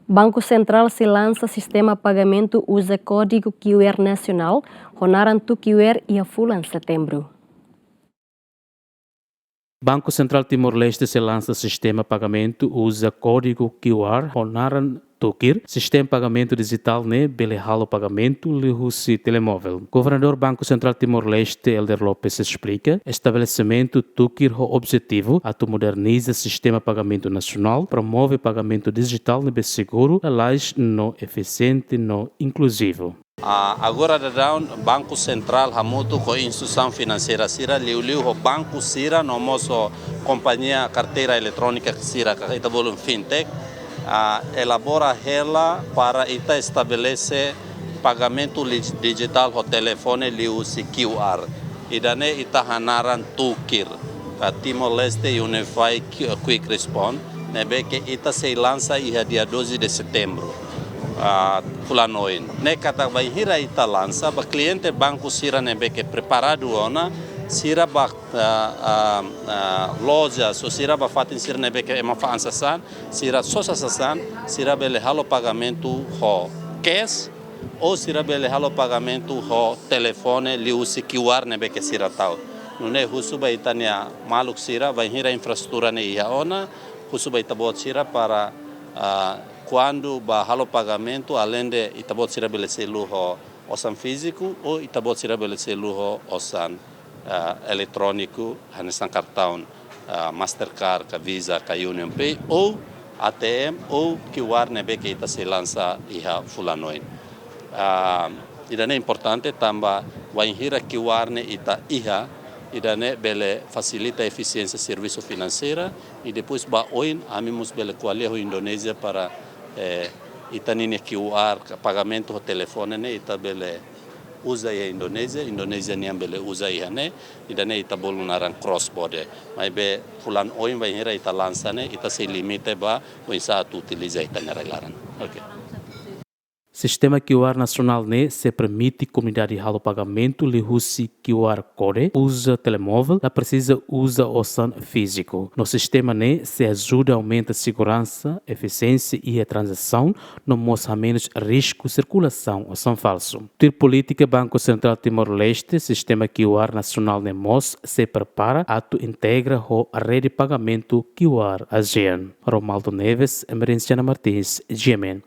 Banku Sentral se lança sistema pagamento usa código QR nasional, naran TUQR e a fulan-Setembru. Banco Central Timor-Leste se lança sistema pagamento usa código QR, naran TUQR, sistema pagamento digital bele halo pagamento lihusi telemóvel. Governador Banco Central Timor-Leste Elder Lopes explica, estabelecimento TUQR o objetivo a moderniza sistema pagamento nacional, promove pagamento digital seguro, alais no eficiente no inclusivo. Agora da Banco Central hamutu com instituição financeira sira liu o banco sira no moço companhia carteira eletrônica sira que está volume fintech elabora ela para ita estabelecer pagamento digital o telefone liu QR e dane ita hanaran TUQR Timor-Leste Unified Quick Response nebe que ita se lança dia 12 de setembro. Fulanoin. Ne kata vai hira ita lança, ba cliente banco sira nebe que preparado ona, sira ba loja, so sira ba fatin sira nebe que ema fa ansasan, sira sosa sasan, sira bele halo pagamento ho cash ou sira bele halo pagamento ho telefone liusi QR nebe que sira tau. Nune husu ba itania maluk sira vai hira infraestrutura ne ia ona, husu ba itabot sira para quando halo pagamento, além de itabot sira belese luho osan físico ou itabot sira belese luho osan eletrônico, hanesan cartão Mastercard, ka Visa, ka Union Pay ou ATM ou QR nebe que ita se lança iha fulanoin. Idane importante tamba wainhira QR ne ita iha idane bele facilita a eficiência serviço financeira e depois oin amimus bele kualeho Indonésia para itanine QR pagamento o telefone ne ita bele usa a Indonésia niam bele usa ia ne idane ita bolu naran cross border mas be fulan oin vai hira ita lança ne ita se limite ba o insa tu utiliza ita neralan. Okay. Sistema QR nacional se permite comunidade halo pagamento lihusi QR code usa telemóvel, la precisa usa osan físico. No sistema se ajuda a aumentar a segurança, eficiência e a transação, no mostra menos risco circulação osan falso. Ter política Banco Central Timor-Leste, sistema QR nacional se prepara a integra a rede de pagamento QR ASEAN. Romaldo Neves, Emerência Martins, Yemen.